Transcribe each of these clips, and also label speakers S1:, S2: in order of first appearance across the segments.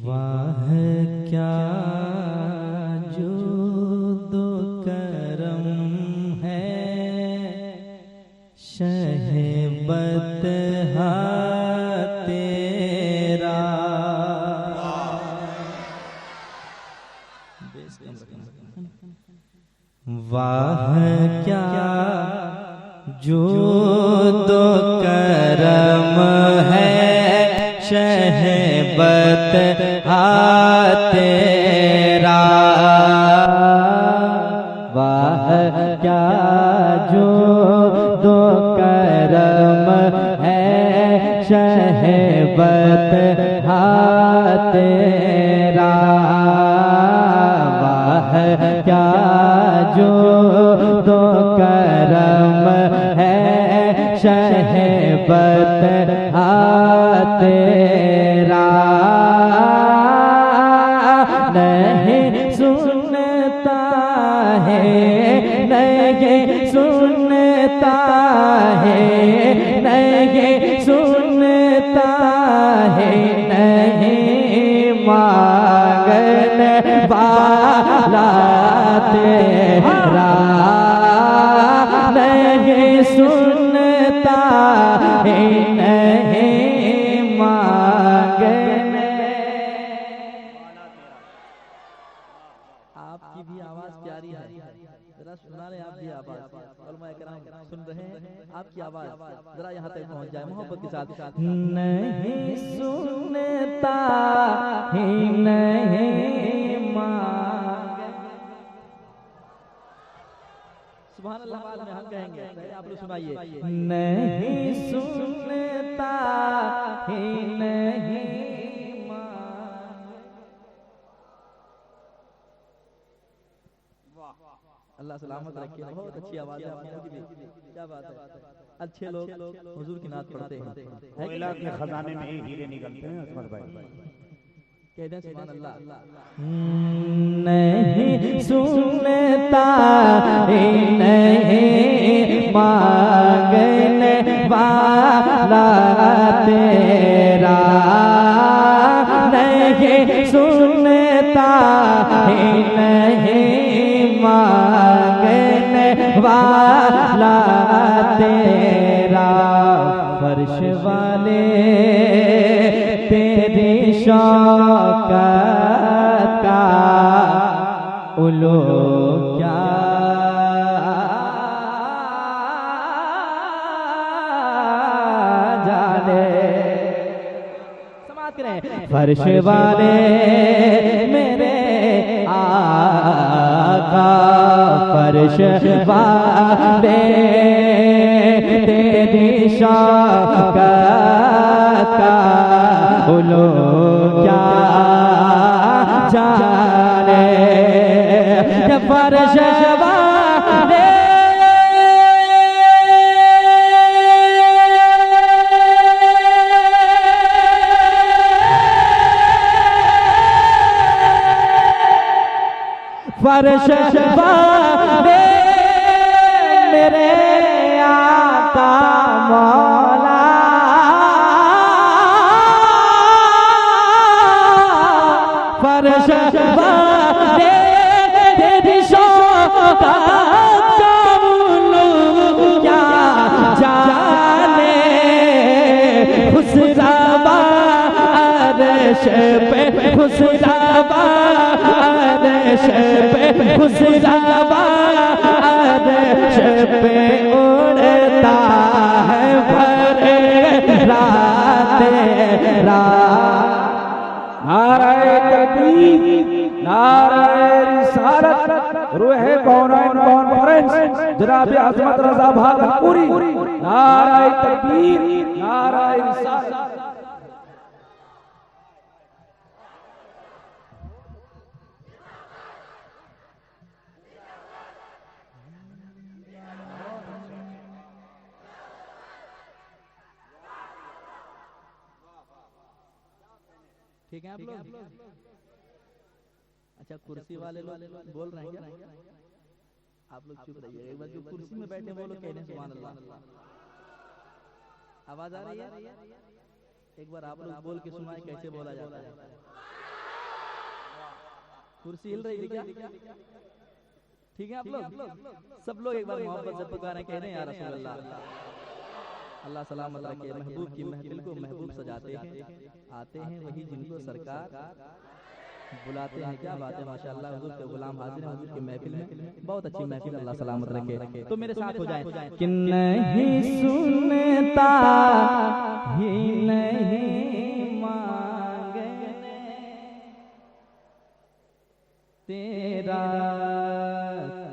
S1: वाह क्या जुदो करम है, शहबत तेरा। वाह क्या जुदो करम है, शहबत तेरा। वाह क्या जुदो करम है, शहबत तेरा। वाह क्या जुदो करम है, शहबत तेरा। नहीं सुनता है, नहीं सुनता है, नहीं सुनता है, नहीं मांगन वाला तेरा। नहीं सुनता है, नहीं मांगने। आपकी भी आवाज प्यारी है, जरा सुना ले आप भी आवाज। उलमा इकराम सुन रहे हैं आपकी आवाज, जरा यहाँ तक पहुँच जाए मोहब्बत के साथ। नहीं सुनता ही नहीं मांगे। सुभान अल्लाह में हम कहेंगे, आप लोग सुनाइए। नहीं सुनता ही नहीं मांगे। अल्लाह सलामत रखे, बहुत अच्छी आवाज है आप लोगों की भी। क्या बात है, अच्छे लोग हुजूर की नात पढ़ते हैं।
S2: कोयला के खजाने में ही हीरे निकलते हैं अजमल भाई।
S1: कहते हैं सुभान अल्लाह। नहीं सुनता नहीं मांगने वाला तेरा। नहीं सुनता नहीं मांगने वाला तेरा। फर्श वाले तेरी शौकत का उलो क्या जाने। समाप्त करें। फर्श वाले मेरे आका, फर्श वाले तेरी शौकत का उलो क्या जाने। फर्श वाले फर्श वाले मेरे आका मौला, फर्श वाले तेरी शौकत का उलो क्या जाने। खुशराबा अर्श पे, खुशराबा अर्श पे, खुशराबा अर्श पे उड़ता है भरे रात रात।
S2: नाराए तकबीर, नाराए रिसालत, रूहे कौनैन कॉन्फ्रेंस जनाब अजमत रजा भागलपुरी। नाराए तकबीर, नाराए रिसालत।
S1: ठीक है आप लोग? अच्छा कुर्सी वाले लोग बोल रहे हैं क्या? आप लोग चुप रहिए। एक बार जो कुर्सी में बैठे वो लोग कह रहे हैं सुभान अल्लाह। आवाज आ रही है? एक बार आप लोग बोल के सुनाए कैसे बोला जाता है। कुर्सी हिल रही है क्या? ठीक है आप लोग सब लोग एक बार मोहब्बत से पुकारें, कह रहे हैं या रसूल अल्लाह। अल्लाह सलामत रखे। महबूब की महफिल को महबूब सजाते हैं, आते हैं वही जिनको सरकार बुलाते हैं। क्या बात है माशाअल्लाह, हुजूर के गुलाम हाजिर हैं हुजूर की महफिल में। बहुत अच्छी महफिल, अल्लाह सलामत रखे। तो मेरे साथ हो जाए कि नहीं सुनता ही नहीं मांगने तेरा,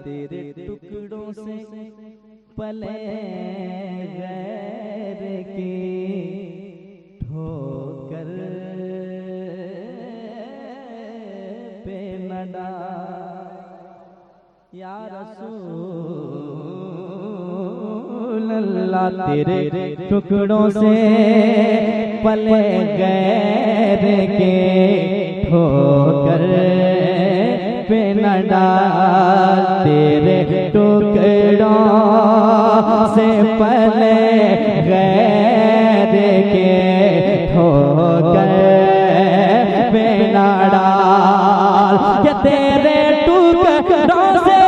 S1: तेरे टुकड़ों से पले गैर की ठोकर पे न डाल या रसूल अल्लाह। तेरे टुकड़ों से पले गैर के ठोकर पे न डाल। तेरे टुकड़ों से पले गैर के ठोकर पे न डाल। कि तेरे टुकड़ों से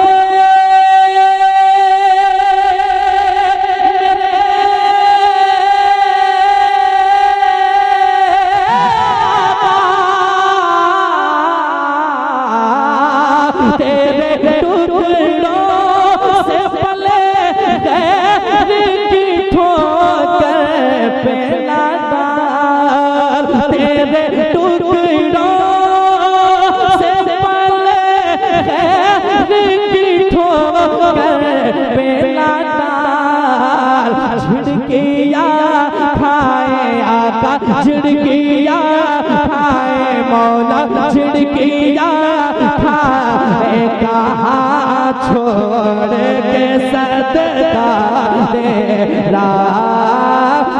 S1: झिड़किया खाए आका, झिड़किया खाए मौला, झिड़किया खाए कहाँ छोड़ के सदका तेरा।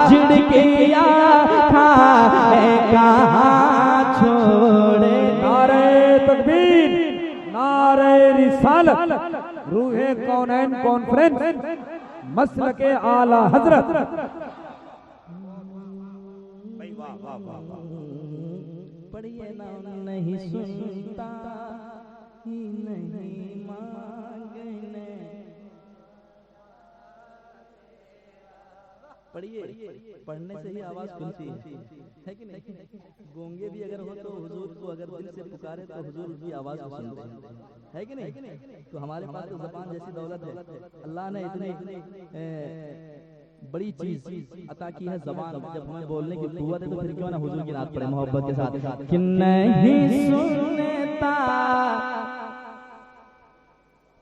S1: झिड़किया खाए कहाँ छोड़े।
S2: नारे तकबीर, नारे रिसालत, रूहे कौनैन कॉन्फ्रेंस, मसलके आला हजरत।
S1: पढ़िए ना नहीं सुनता ही नहीं मांगने। पढ़िए, पढ़ने से ही आवाज खुलती है कि नहीं? गोंगे भी अगर हो तो हुजूर को अगर दिल से पुकारे तो हुजूर की आवाज को सुनते है कि नहीं? तो हमारे पास तो ज़बान जैसी दौलत है। अल्लाह ने इतनी बड़ी चीज अता की है ज़बान। जब हमें बोलने की कुव्वत है तो फिर क्यों ना हुजूर की नात पढ़े मोहब्बत के साथ। कि नहीं सुनता।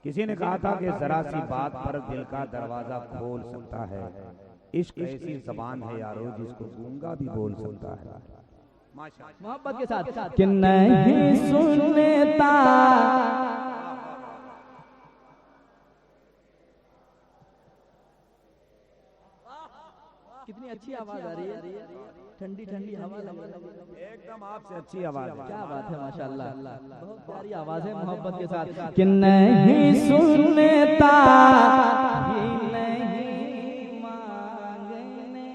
S3: किसी ने कहा था कि जरा सी बात पर दिल का दरवाजा खोल सकता है। इश्क ऐसी ज़बान है यारो जिसको गूंगा भी बोल सकता है।
S1: मोहब्बत के साथ कि नहीं सुनता। कितनी अच्छी आवाज आ रही है, ठंडी ठंडी हवा लग रही है,
S3: एकदम आपसे अच्छी आवाज है।
S1: क्या बात है माशाअल्लाह, बहुत प्यारी आवाज है मोहब्बत के साथ। कि नहीं सुनता ही नहीं मांगने।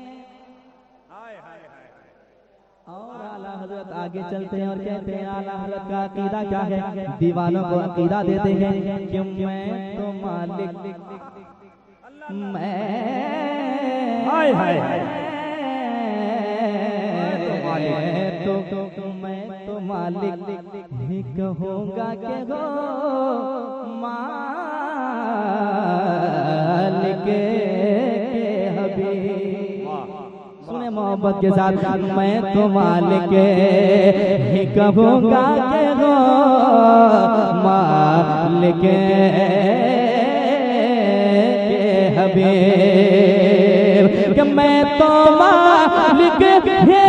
S1: और आला हजरत आगे चलते हैं और कहते हैं आला हजरत का अकीदा क्या है। दीवानों को अकीदा देते हैं कि मैं तो मालिक, मैं तो मालिक ही कहूँगा के हो मालिक के हबीब। सुने मोहब्बत के साथ, मैं तो मालिक ही कहूँगा के हो मालिक के हबीब। कि मैं तो मालिक है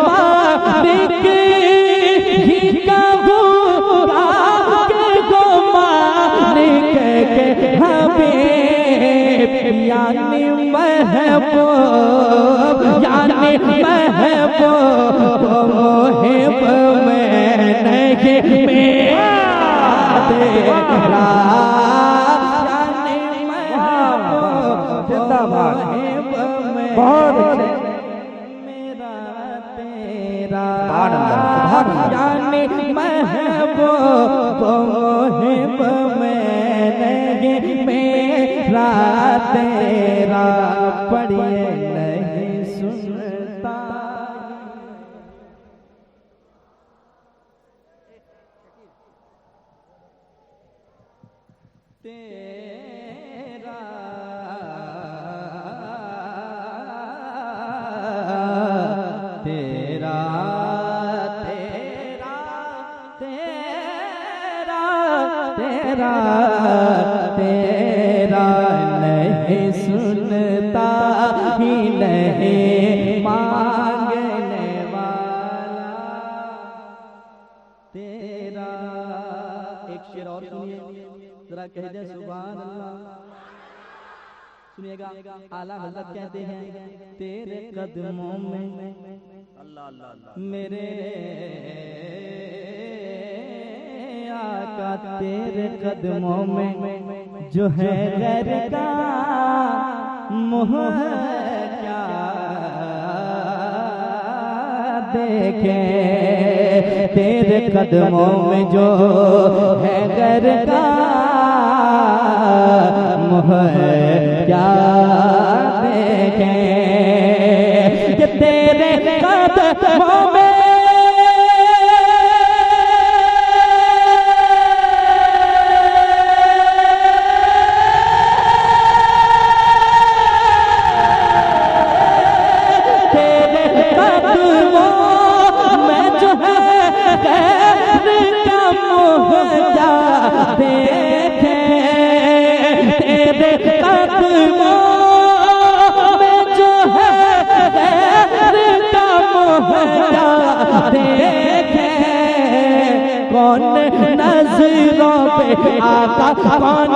S1: मालिक ही कहूँगा के गो मालिक के हबीब। यानी महबूब महबूब यानी महबूब मोहिब में नहीं मेरा तेरा यानी महबूब मोहिब में
S2: बहुत अच्छे
S1: मेरा तेरा
S2: यानी
S1: महबूब मोहिब में नहीं मेरा तेरा पढ़िए नहीं सुनता तेरा तेरा तेरा तेरा तेरा तेरा नहीं सुनता ही नहीं मांगने वाला तेरा। एक शेर और सुनिए जरा कह दे सुभान अल्लाह। सुनिएगा आला हज़रत कहते हैं तेरे कदमों में अल्लाह अल्लाह मेरे आका तेरे कदमों में जो है घर का मोह क्या देखे तेरे कदमों में जो है घर का मोह क्या देखे कि तेरे कदमों में कौन नजरों पे आका कौन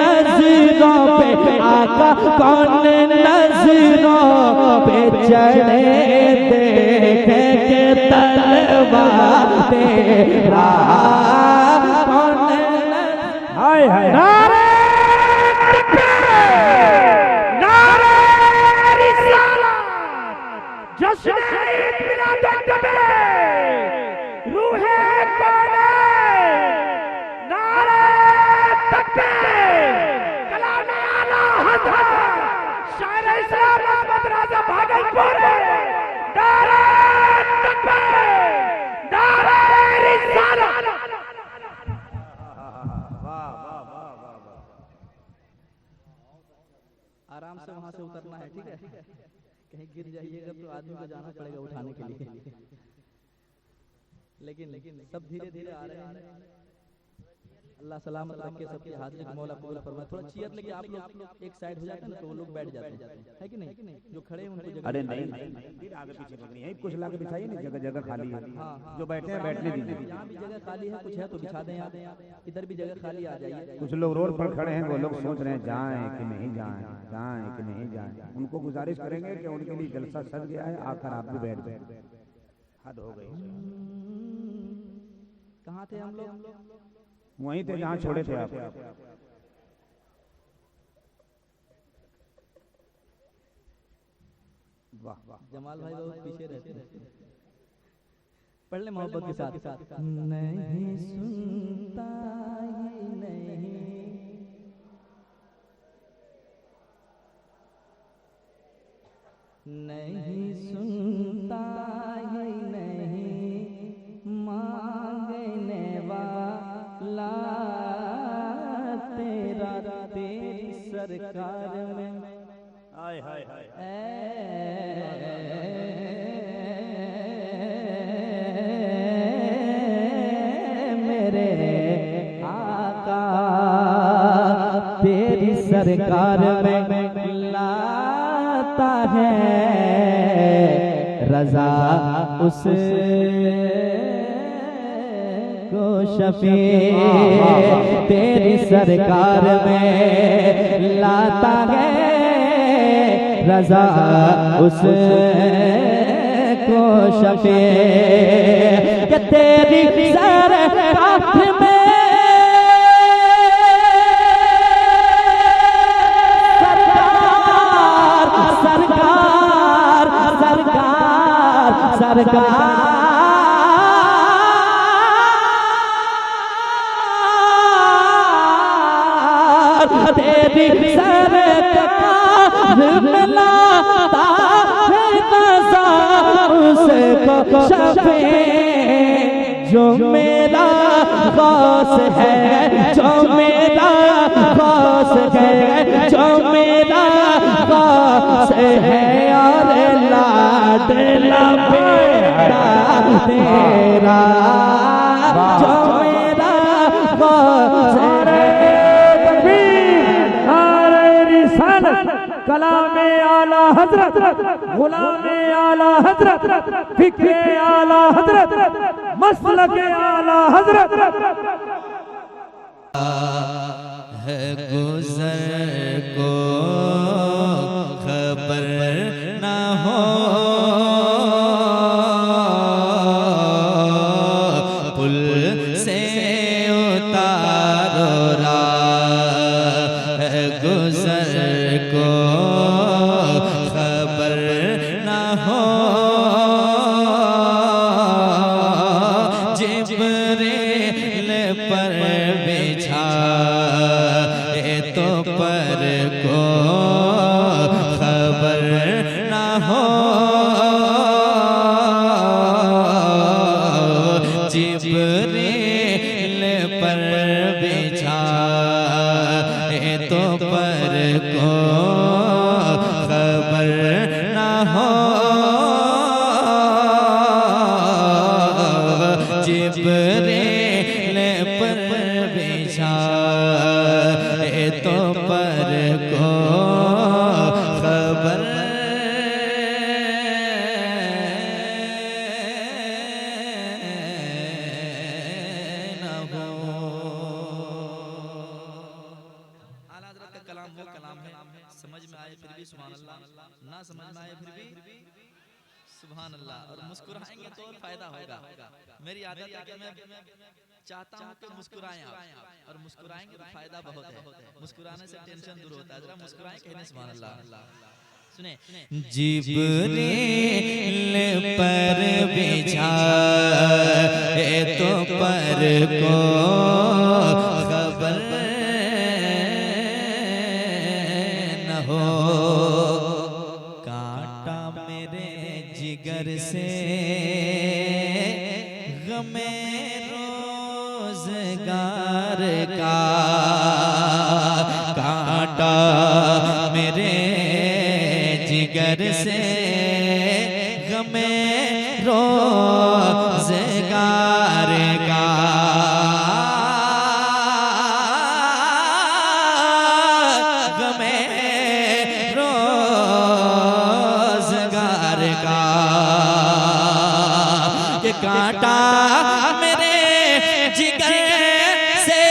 S1: नजरों पे आका कौन नजरों पे चढ़े देखे के तलवा तेरा कौन
S2: हाय हाय
S1: आराम से वहां से उतरना है, ठीक है? कहीं गिर जाइएगा तो आदमी को जाना पड़ेगा उठाने के लिए। लेकिन सब धीरे धीरे आ रहे हैं। अल्लाह सलामत रखे सबकी हाजिरी को मौला कबूल फरमाए। थोड़ा चीयर लेके आप लोग एक साइड हो जाते हैं ना तो वो लोग बैठ जाते हैं, है कि नहीं? जो खड़े हैं उनको जगह
S3: अरे नहीं आगे पीछे लगनी है, कुछ लाके बिछाइए ना, जगह जगह खाली है। जो बैठे हैं बैठने दीजिए।
S1: यहाँ भी जगह खाली है, कुछ है तो बिछा दें यहाँ, इधर भी जगह खाली आ जाइए।
S3: कुछ लोग रोड पर खड़े हैं, वो लोग सोच रहे हैं जाएं कि नहीं जाएं, जाएं कि नहीं जाएं। उनको गुजारिश करेंगे कि उनके लिए जलसा सज गया है, आकर आप भी बैठ जाए। हद हो गई।
S1: कहाँ थे हम लोग?
S3: वहीं थे जहाँ छोड़े थे आप। वाह वाह,
S1: जमाल भाई बहुत पीछे रहते हैं। पढ़ ले मोहब्बत के साथ। नहीं सुनता ही नहीं सुनता ही नहीं मांगने वाला तेरा तेरी सरकार में
S3: हाय हाय हाय
S1: मेरे आका तेरी सरकार में लाता है रजा उस को शफी तेरी सरकार में लाता है
S2: रजा उसको शफे कि तेरी सरकार में सरकार तेरी सरकार मिलाता है नज़ा उसको शफे जो मेरा गौस है, जो मेरा गौस है, जो मेरा गौस है और लाडला बेटा तेरा जो मेरा गौस है।
S3: कलामे आला हजरत, गुलामे आला हजरत, फिक्रे आला हजरत, मसलके आला हजरत
S1: है गुज़र को खबर ना हो, पुल से उतारो राह है गुज़र को खबर ना हो, जिब्रील पर बिछा तो पर को खबर ना हो, जिब्रील पर बिछा तो पर को खबर ना हो, जिब्रील पर बिछा तो पर को खबर ना हो। आला हज़रत का कलाम वो कलाम है, समझ में आए फिर भी सुभान अल्लाह, ना समझ में आए फिर भी सुभान अल्लाह। और मुस्कुराएंगे तो फायदा होगा। मेरी आदत है कि मैं चाहता हूँ कि मुस्कुराएं आप, और मुस्कुराएंगे तो फायदा बहुत है। मुस्कुराने से टेंशन दूर होता है। जरा मुस्कुराएं, कहने सुभान अल्लाह। सुने, जिब्रील पर बिछा तो पर को खबर न हो, कांटा मेरे जिगर से गमे रोज़गार का, कांटा मेरे जिगर से गमे रोज़गार का, गमे रोज़गार का, ये कांटा मेरे जिगर से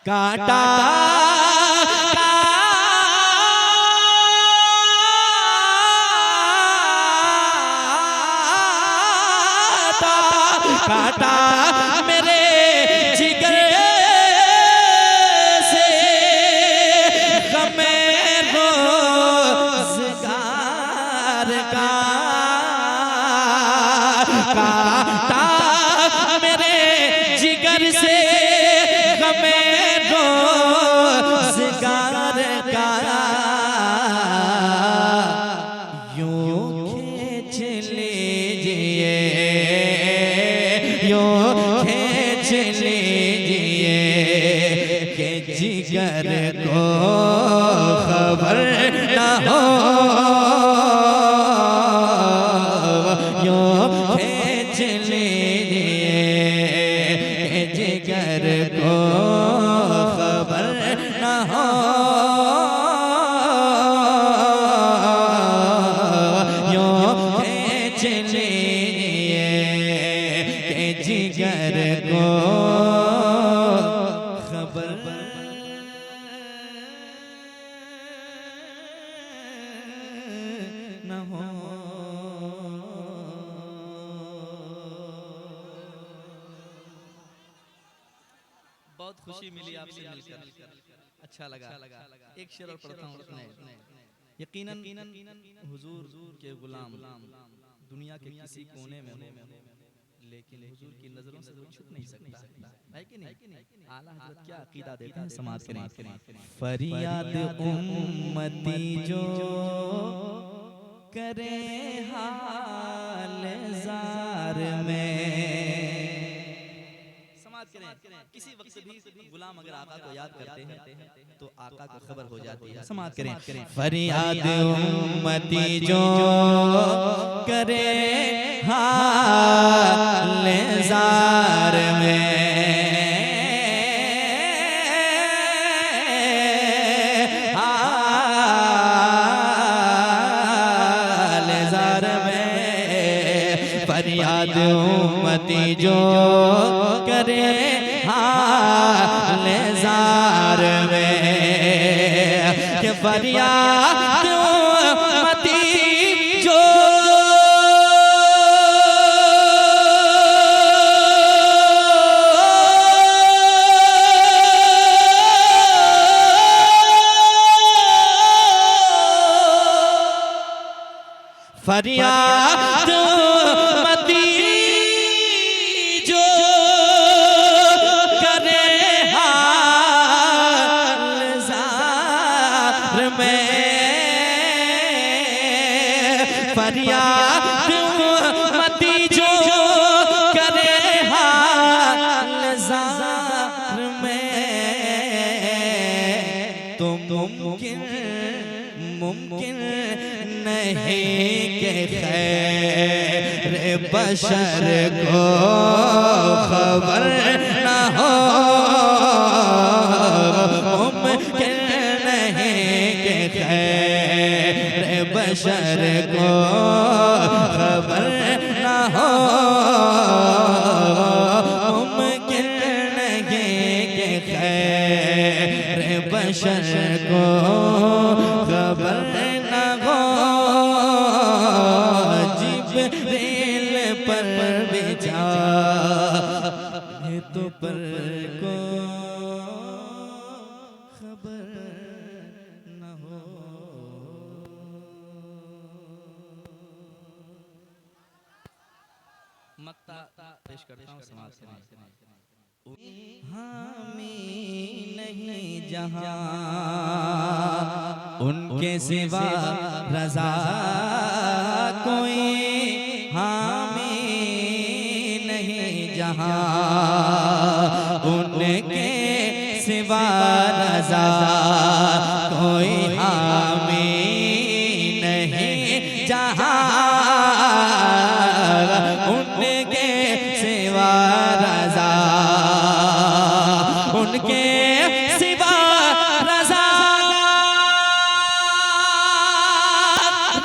S1: कांटा कांटा मेरे जिगर से गमे रोज़गार का, कांटा मेरे जिगर से गमे रोज़गार का, यूं खींच लीजिए, यूं खींच लीजिए कि जिगर को खबर ना हो, यूं खींच लीजिए कि जिगर को खबर ना हो,
S2: न हो। बहुत खुशी मिली आपसे मिलकर, अच्छा लगा। एक शेर और पढ़ता हूँ उसमें। यकीनन हुजूर के गुलाम दुनिया के किसी कोने में हो, लेकिन हुजूर की नजरों से वो छुप नहीं सकता है कि नहीं? आला हजरत क्या अकीदा देते हैं, समाज के नहीं। फरियाद उम्मती जो करे हाल जार में, किसी वक्त भी गुलाम अगर आका को याद करते हैं तो आका को खबर हो जाती है। समाज करें। फरियाद उम्मती जो करे हाल जार में, हाल जार में, फरियाद उम्मती जो करे हाल जार में, कि फरियाद उम्मती जो फरियाद उम्मती जो करे हाल जार में, फरियाद उम्मती जो करे हाल जार में, तो मुमकिन नहीं के खैर बशर को खबर न हो, मुमकिन नहीं के खैर बशर को खबर न हो, मुमकिन नहीं के खैर बशर को खबर न हो। जिब्रील पर बिछा तो पर को खबर न हो। मक्ता पेश करता हूँ समाज से। हामी नहीं जहाँ उनके सिवा रज़ा कोई, हामी नहीं जहाँ उनके सिवा रज़ा कोई, हामी नहीं जहाँ उनके सिवा रज़ा, उनके सिवा रज़ा,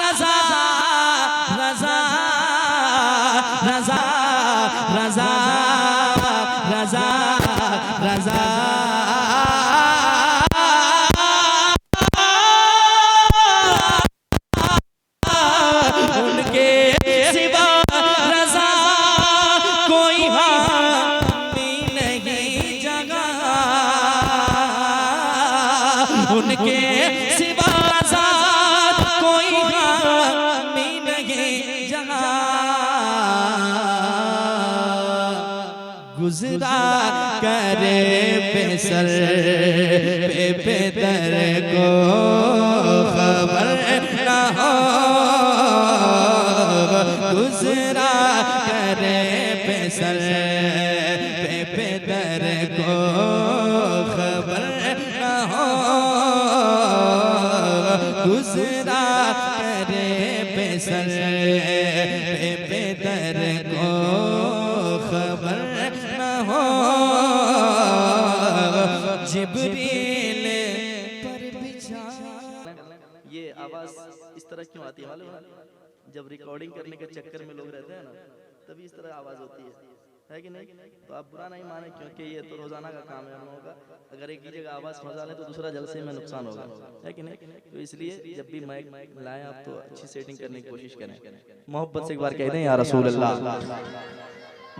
S2: रज़ा रज़ा रज़ा रज़ा रज़ा रज़ा उनके सिवा रज़ा कोई हामी नहीं जगह, उनके सिवा रज़ा कोई हामी नहीं जगह। गुज़रा करे पेसर पे पेदर को खबर न हो, गुज़रा करे पेसर पे पेदर को खबर न हो, गुज़रा करे पेसर पे पेदर को खबर न हो। जिब्रील पर बिछा।
S1: ये आवाज इस तरह क्यों आती है मालूम है? जब रिकॉर्डिंग करने के चक्कर में लोग रहते हैं ना, तभी इस तरह आवाज होती है।
S2: है कि नहीं? तो आप बुरा नहीं माने, क्योंकि ये तो रोजाना का काम है हम लोगों का। अगर एक ही जगह आवाज फंसा लें तो दूसरा जलसे में नुकसान होगा, है कि नहीं? तो इसलिए जब भी माइक लाएं आप तो अच्छी सेटिंग करने की कोशिश करें। मोहब्बत से एक बार कह दें या रसूल अल्लाह,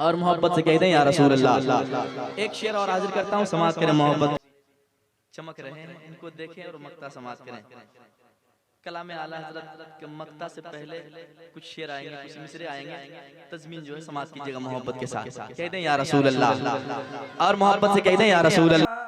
S2: और मोहब्बत से कह दें या रसूल अल्लाह। एक शेर और हाजिर करता हूँ, समाज करें। मोहब्बत चमक रहे हैं, इनको देखें और मक्ता समाज करें। कलाम आला हज़रत के मक्ता से पहले कुछ शेर आएंगे, कुछ मिसरे आएंगे, तज़मीन जो है समाज कीजिएगा मोहब्बत के साथ। कह दें या रसूल अल्लाह, और मोहब्बत से कह दें या रसूल अल्लाह।